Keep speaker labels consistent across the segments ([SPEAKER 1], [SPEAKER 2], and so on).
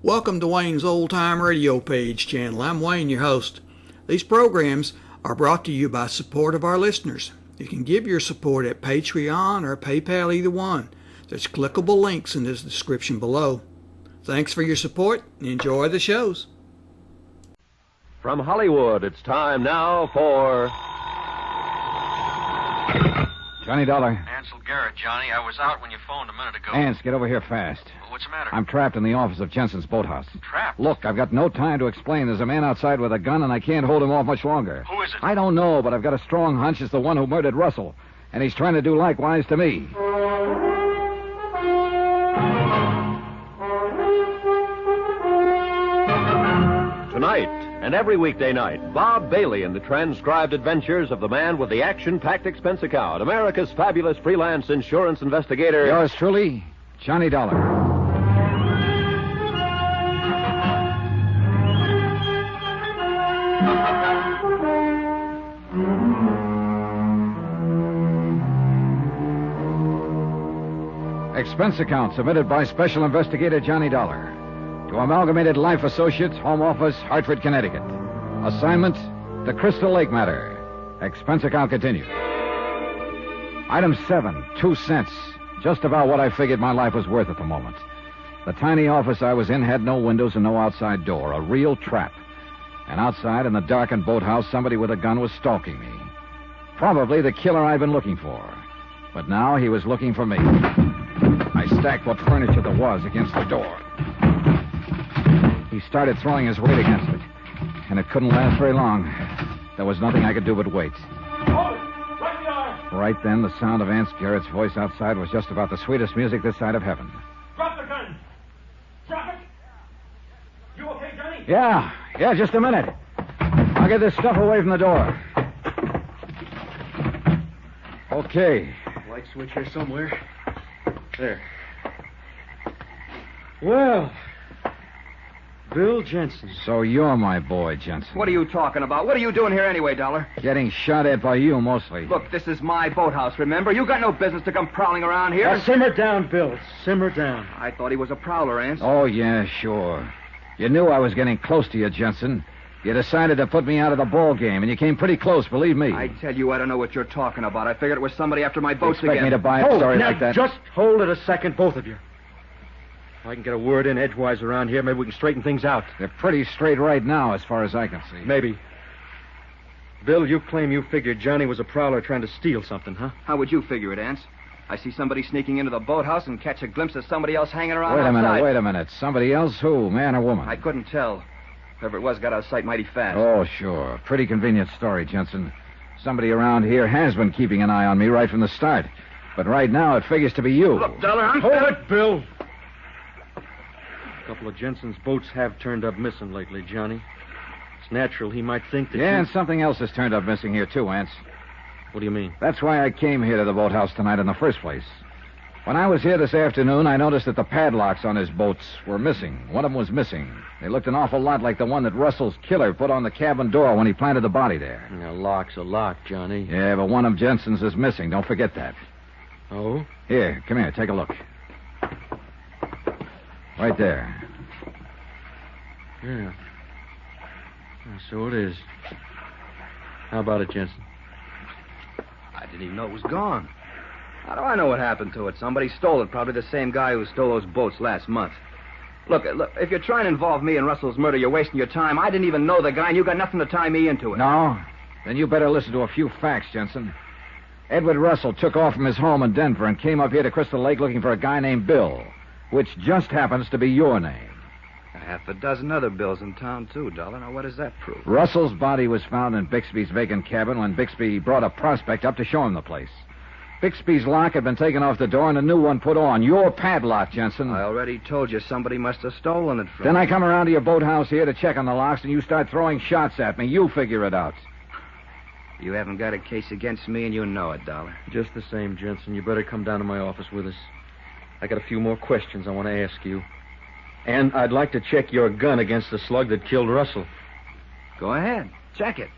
[SPEAKER 1] Welcome to Wayne's Old Time Radio Page channel. I'm Wayne, your host. These programs are brought to you by support of our listeners. You can give your support at Patreon or PayPal, either one. There's clickable links in the description below. Thanks for your support and enjoy the shows.
[SPEAKER 2] From Hollywood, it's time now for...
[SPEAKER 3] Johnny Dollar.
[SPEAKER 4] Ansel Garrett, Johnny. I was out when you phoned a minute ago.
[SPEAKER 3] Ants, get over here fast.
[SPEAKER 4] What's the matter?
[SPEAKER 3] I'm trapped in the office of Jensen's boathouse.
[SPEAKER 4] Trapped?
[SPEAKER 3] Look, I've got no time to explain. There's a man outside with a gun, and I can't hold him off much longer.
[SPEAKER 4] Who is it?
[SPEAKER 3] I don't know, but I've got a strong hunch it's the one who murdered Russell. And he's trying to do likewise to me.
[SPEAKER 2] Tonight and every weekday night, Bob Bailey in the transcribed adventures of the man with the action-packed expense account, America's fabulous freelance insurance investigator.
[SPEAKER 3] Yours truly, Johnny Dollar. Expense account submitted by Special Investigator Johnny Dollar to Amalgamated Life Associates, Home Office, Hartford, Connecticut. Assignment, the Crystal Lake matter. Expense account continued. Item 7, 2 cents. Just about what I figured my life was worth at the moment. The tiny office I was in had no windows and no outside door. A real trap. And outside in the darkened boathouse, somebody with a gun was stalking me. Probably the killer I've been looking for. But now he was looking for me. I stacked what furniture there was against the door. He started throwing his weight against it, and it couldn't last very long. There was nothing I could do but wait.
[SPEAKER 5] Hold it! Right you are!
[SPEAKER 3] Right then, the sound of Aunt Garrett's voice outside was just about the sweetest music this side of heaven.
[SPEAKER 5] Drop the gun! Drop it! You okay, Johnny?
[SPEAKER 3] Yeah, just a minute. I'll get this stuff away from the door. Okay.
[SPEAKER 5] Light switch here somewhere. There. Well, Bill Jensen.
[SPEAKER 3] So you're my boy, Jensen.
[SPEAKER 6] What are you talking about? What are you doing here anyway, Dollar?
[SPEAKER 3] Getting shot at by you, mostly.
[SPEAKER 6] Look, this is my boathouse, remember? You got no business to come prowling around here.
[SPEAKER 5] Now, simmer down, Bill. Simmer down.
[SPEAKER 6] I thought he was a prowler, Ance.
[SPEAKER 3] Oh, yeah, sure. You knew I was getting close to you, Jensen. You decided to put me out of the ball game, and you came pretty close, believe me.
[SPEAKER 6] I tell you, I don't know what you're talking about. I figured it was somebody after my boats
[SPEAKER 3] Expect
[SPEAKER 6] again.
[SPEAKER 3] me to buy a story
[SPEAKER 5] now,
[SPEAKER 3] like that?
[SPEAKER 5] just hold it a second, both of you. If I can get a word in edgewise around here, maybe we can straighten things out.
[SPEAKER 3] They're pretty straight right now, as far as I can see.
[SPEAKER 5] Maybe. Bill, you claim you figured Johnny was a prowler trying to steal something, huh?
[SPEAKER 6] How would you figure it, Ance? I see somebody sneaking into the boathouse and catch a glimpse of somebody else hanging around outside.
[SPEAKER 3] Wait a minute. Somebody else? Who? Man or woman?
[SPEAKER 6] I couldn't tell. Whoever it was got out of sight mighty fast.
[SPEAKER 3] Oh, sure. Pretty convenient story, Jensen. Somebody around here has been keeping an eye on me right from the start. But right now, it figures to be you.
[SPEAKER 6] Look, Dollar, I'm...
[SPEAKER 5] Hold it, Bill. A couple of Jensen's boats have turned up missing lately, Johnny. It's natural he might think that
[SPEAKER 3] Yeah,
[SPEAKER 5] you...
[SPEAKER 3] and something else has turned up missing here, too, Ance.
[SPEAKER 5] What do you mean?
[SPEAKER 3] That's why I came here to the boathouse tonight in the first place. When I was here this afternoon, I noticed that the padlocks on his boats were missing. One of them was missing. They looked an awful lot like the one that Russell's killer put on the cabin door when he planted the body there.
[SPEAKER 5] A lock's a lock, Johnny.
[SPEAKER 3] Yeah, but one of Jensen's is missing. Don't forget that.
[SPEAKER 5] Oh?
[SPEAKER 3] Here, come here. Take a look. Right there.
[SPEAKER 5] Yeah. So it is. How about it, Jensen?
[SPEAKER 6] I didn't even know it was gone. How do I know what happened to it? Somebody stole it. Probably the same guy who stole those boats last month. Look, if you're trying to involve me in Russell's murder, you're wasting your time. I didn't even know the guy, and you got nothing to tie me into it.
[SPEAKER 3] No? Then you better listen to a few facts, Jensen. Edward Russell took off from his home in Denver and came up here to Crystal Lake looking for a guy named Bill, which just happens to be your name.
[SPEAKER 6] Half a dozen other Bills in town, too, Dollar. Now, what does that prove?
[SPEAKER 3] Russell's body was found in Bixby's vacant cabin when Bixby brought a prospect up to show him the place. Bixby's lock had been taken off the door and a new one put on. Your padlock, Jensen.
[SPEAKER 6] I already told you somebody must have stolen it from
[SPEAKER 3] Then
[SPEAKER 6] me.
[SPEAKER 3] I come around to your boathouse here to check on the locks, and you start throwing shots at me. You figure it out.
[SPEAKER 6] You haven't got a case against me, and you know it, Dollar.
[SPEAKER 5] Just the same, Jensen, you better come down to my office with us. I got a few more questions I want to ask you. And I'd like to check your gun against the slug that killed Russell.
[SPEAKER 6] Go ahead. Check it.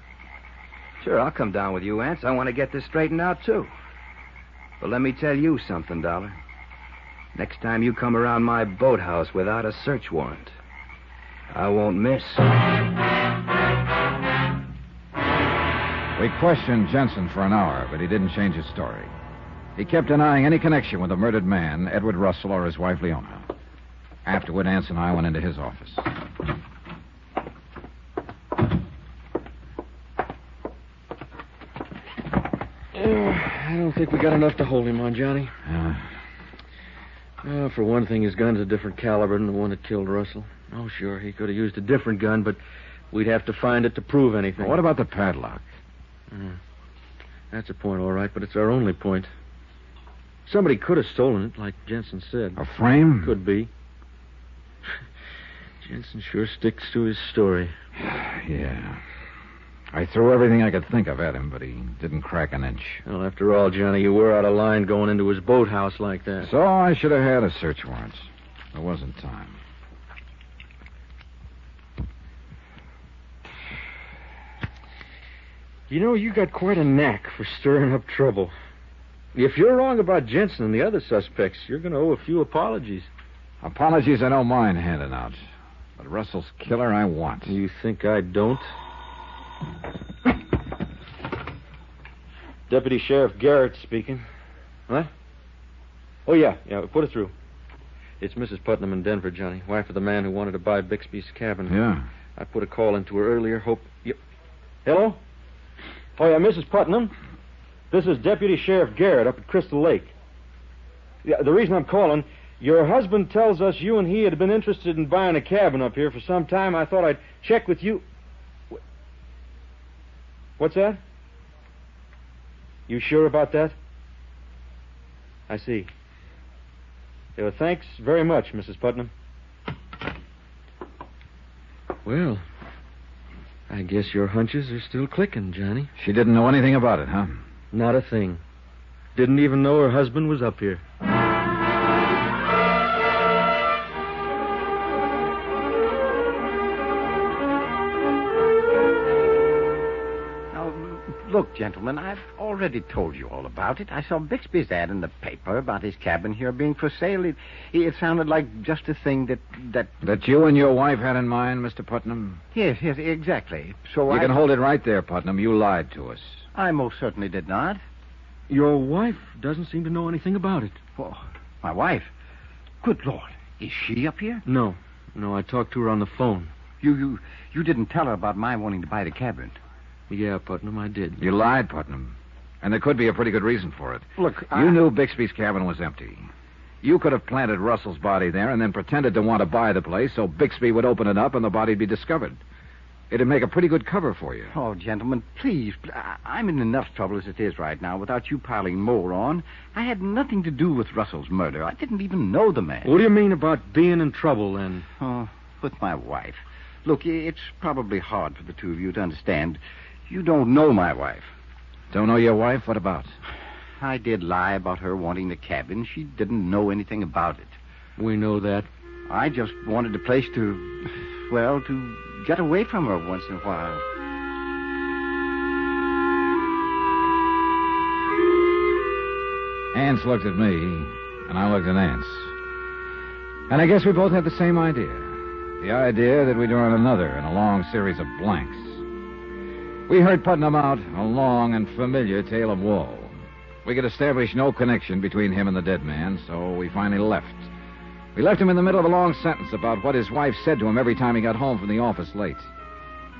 [SPEAKER 6] Sure, I'll come down with you, Ance. I want to get this straightened out, too. But let me tell you something, Dollar. Next time you come around my boathouse without a search warrant, I won't miss.
[SPEAKER 3] We questioned Jensen for an hour, but he didn't change his story. He kept denying any connection with the murdered man, Edward Russell, or his wife, Leona. Afterward, Anse and I went into his office.
[SPEAKER 5] I don't think we got enough to hold him on, Johnny. For one thing, his gun's a different caliber than the one that killed Russell. Oh, sure, he could have used a different gun, but we'd have to find it to prove anything.
[SPEAKER 3] What about the padlock?
[SPEAKER 5] That's a point, all right, but it's our only point. Somebody could have stolen it, like Jensen said.
[SPEAKER 3] A frame?
[SPEAKER 5] Could be. Jensen sure sticks to his story.
[SPEAKER 3] Yeah. I threw everything I could think of at him, but he didn't crack an inch.
[SPEAKER 5] Well, after all, Johnny, you were out of line going into his boathouse like that.
[SPEAKER 3] So I should have had a search warrant. There wasn't time.
[SPEAKER 5] You know, you got quite a knack for stirring up trouble. If you're wrong about Jensen and the other suspects, you're going to owe a few apologies.
[SPEAKER 3] Apologies I don't mind handing out. But Russell's killer I want.
[SPEAKER 5] You think I don't? Deputy Sheriff Garrett speaking. What? Oh, yeah, put it through. It's Mrs. Putnam in Denver, Johnny, wife of the man who wanted to buy Bixby's cabin.
[SPEAKER 3] Yeah.
[SPEAKER 5] I put a call into her earlier. Hello? Oh, yeah, Mrs. Putnam. This is Deputy Sheriff Garrett up at Crystal Lake. Yeah, the reason I'm calling, your husband tells us you and he had been interested in buying a cabin up here for some time. I thought I'd check with you. What's that? You sure about that? I see. Yeah, well, thanks very much, Mrs. Putnam. Well, I guess your hunches are still clicking, Johnny.
[SPEAKER 3] She didn't know anything about it, huh?
[SPEAKER 5] Not a thing. Didn't even know her husband was up here.
[SPEAKER 7] Look, gentlemen, I've already told you all about it. I saw Bixby's ad in the paper about his cabin here being for sale. It sounded like just a thing that...
[SPEAKER 3] That you and your wife had in mind, Mr. Putnam?
[SPEAKER 7] Yes, exactly. So
[SPEAKER 3] You can hold it right there, Putnam. You lied to us.
[SPEAKER 7] I most certainly did not.
[SPEAKER 5] Your wife doesn't seem to know anything about it.
[SPEAKER 7] Oh, my wife? Good Lord. Is she up here?
[SPEAKER 5] No, I talked to her on the phone.
[SPEAKER 7] You didn't tell her about my wanting to buy the cabin?
[SPEAKER 5] Yeah, Putnam, I did.
[SPEAKER 3] You lied, Putnam. And there could be a pretty good reason for it.
[SPEAKER 7] Look,
[SPEAKER 3] You knew Bixby's cabin was empty. You could have planted Russell's body there and then pretended to want to buy the place so Bixby would open it up and the body'd be discovered. It'd make a pretty good cover for you.
[SPEAKER 7] Oh, gentlemen, please. I'm in enough trouble as it is right now without you piling more on. I had nothing to do with Russell's murder. I didn't even know the man.
[SPEAKER 5] What do you mean about being in trouble, then?
[SPEAKER 7] Oh, with my wife. Look, it's probably hard for the two of you to understand. You don't know my wife.
[SPEAKER 3] Don't know your wife? What about?
[SPEAKER 7] I did lie about her wanting the cabin. She didn't know anything about it.
[SPEAKER 5] We know that.
[SPEAKER 7] I just wanted a place to get away from her once in a while.
[SPEAKER 3] Anse looked at me, and I looked at Anse. And I guess we both had the same idea. The idea that we'd run another in a long series of blanks. We heard Putnam out, a long and familiar tale of woe. We could establish no connection between him and the dead man, so we finally left. We left him in the middle of a long sentence about what his wife said to him every time he got home from the office late.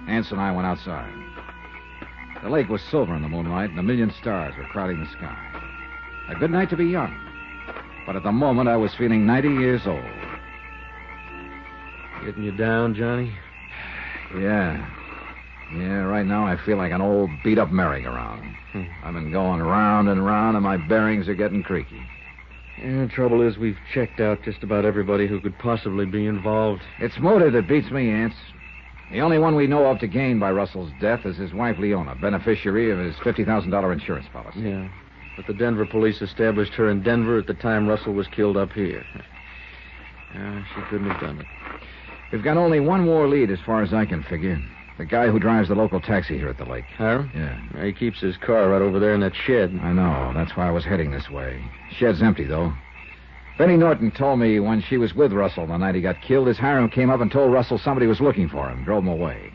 [SPEAKER 3] Anse and I went outside. The lake was silver in the moonlight, and a million stars were crowding the sky. A good night to be young. But at the moment, I was feeling 90 years old.
[SPEAKER 5] Getting you down, Johnny?
[SPEAKER 3] Yeah, right now I feel like an old beat-up merry-go-round. I've been going round and round, and my bearings are getting creaky.
[SPEAKER 5] Yeah, the trouble is we've checked out just about everybody who could possibly be involved.
[SPEAKER 3] It's motive that beats me, Anse. The only one we know of to gain by Russell's death is his wife, Leona, beneficiary of his $50,000 insurance policy.
[SPEAKER 5] Yeah, but the Denver police established her in Denver at the time Russell was killed up here. She couldn't have done it.
[SPEAKER 3] We've got only one more lead as far as I can figure. The guy who drives the local taxi here at the lake.
[SPEAKER 5] Hiram?
[SPEAKER 3] Yeah.
[SPEAKER 5] He keeps his car right over there in that shed.
[SPEAKER 3] I know. That's why I was heading this way. Shed's empty, though. Benny Norton told me when she was with Russell the night he got killed, his Hiram came up and told Russell somebody was looking for him, drove him away.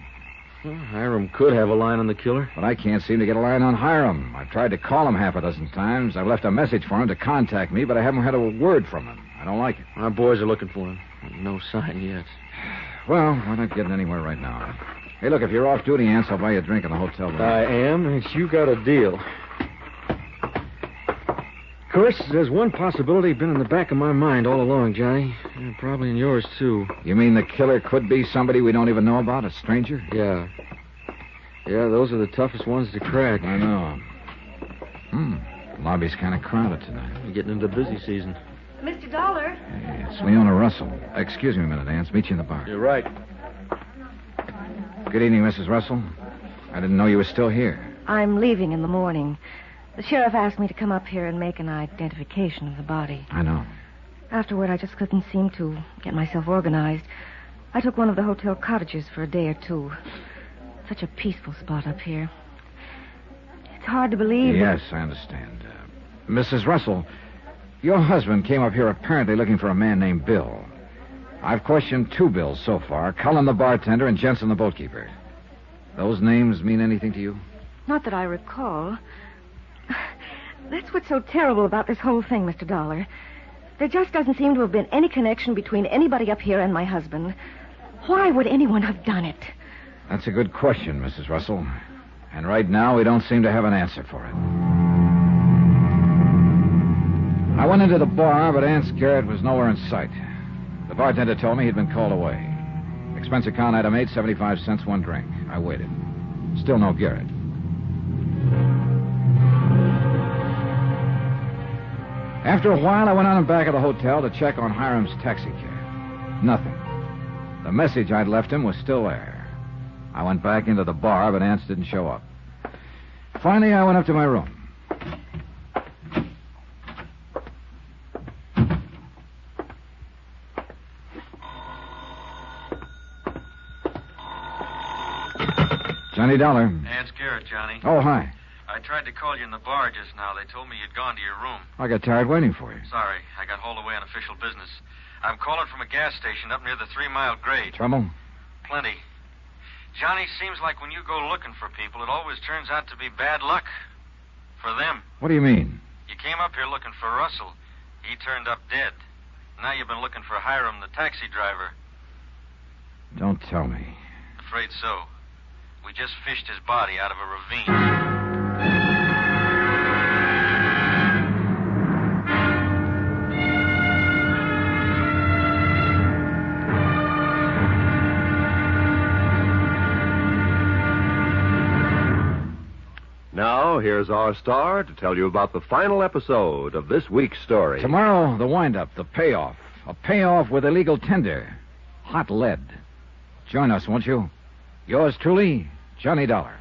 [SPEAKER 5] Well, Hiram could have a line on the killer.
[SPEAKER 3] But I can't seem to get a line on Hiram. I've tried to call him half a dozen times. I've left a message for him to contact me, but I haven't had a word from him. I don't like it.
[SPEAKER 5] Our boys are looking for him. No sign yet.
[SPEAKER 3] Well, we're not getting anywhere right now. Hey, look, if you're off duty, Ants, I'll buy you a drink in the hotel room.
[SPEAKER 5] I am, and you got a deal. Of course, there's one possibility been in the back of my mind all along, Johnny. And probably in yours, too.
[SPEAKER 3] You mean the killer could be somebody we don't even know about, a stranger?
[SPEAKER 5] Yeah. Yeah, those are the toughest ones to crack.
[SPEAKER 3] I know. The lobby's kind of crowded tonight.
[SPEAKER 5] We're getting into busy season.
[SPEAKER 8] Mr. Dollar?
[SPEAKER 3] Hey, it's Leona Russell. Excuse me a minute, Ants. Meet you in the bar.
[SPEAKER 5] You're right.
[SPEAKER 3] Good evening, Mrs. Russell. I didn't know you were still here.
[SPEAKER 8] I'm leaving in the morning. The sheriff asked me to come up here and make an identification of the body.
[SPEAKER 3] I know.
[SPEAKER 8] Afterward, I just couldn't seem to get myself organized. I took one of the hotel cottages for a day or two. Such a peaceful spot up here. It's hard to believe.
[SPEAKER 3] Yes, I understand. Mrs. Russell, your husband came up here apparently looking for a man named Bill. I've questioned 2 Bills so far, Cullen the bartender and Jensen the boatkeeper. Those names mean anything to you?
[SPEAKER 8] Not that I recall. That's what's so terrible about this whole thing, Mr. Dollar. There just doesn't seem to have been any connection between anybody up here and my husband. Why would anyone have done it?
[SPEAKER 3] That's a good question, Mrs. Russell. And right now, we don't seem to have an answer for it. I went into the bar, but Aunt Garrett was nowhere in sight. The bartender told me he'd been called away. Expense account item 8, 75 cents, 1 drink. I waited. Still no Garrett. After a while, I went on back of the hotel to check on Hiram's taxi cab. Nothing. The message I'd left him was still there. I went back into the bar, but Ants didn't show up. Finally, I went up to my room. Johnny Dollar.
[SPEAKER 4] Ants Garrett, Johnny.
[SPEAKER 3] Oh, hi.
[SPEAKER 4] I tried to call you in the bar just now. They told me you'd gone to your room.
[SPEAKER 3] I got tired waiting for you.
[SPEAKER 4] Sorry, I got hauled away on official business. I'm calling from a gas station up near the 3 Mile grade.
[SPEAKER 3] Trouble?
[SPEAKER 4] Plenty. Johnny, seems like when you go looking for people, it always turns out to be bad luck. For them.
[SPEAKER 3] What do you mean?
[SPEAKER 4] You came up here looking for Russell. He turned up dead. Now you've been looking for Hiram, the taxi driver.
[SPEAKER 3] Don't tell me.
[SPEAKER 4] Afraid so. We just fished his body out of a ravine.
[SPEAKER 2] Now, here's our star to tell you about the final episode of this week's story.
[SPEAKER 3] Tomorrow, the wind-up, the payoff. A payoff with illegal tender. Hot lead. Join us, won't you? Yours truly, Johnny Dollar.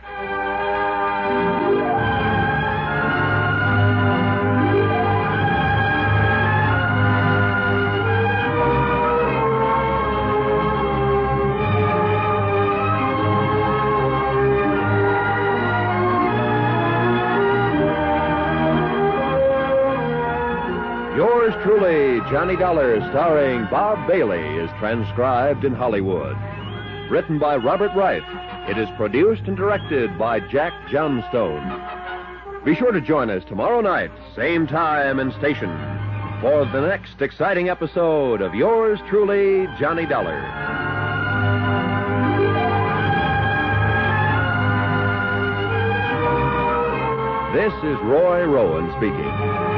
[SPEAKER 2] Yours truly, Johnny Dollar, starring Bob Bailey, is transcribed in Hollywood. Written by Robert Wright. It is produced and directed by Jack Johnstone. Be sure to join us tomorrow night, same time and station, for the next exciting episode of Yours truly, Johnny Dollar. This is Roy Rowan speaking.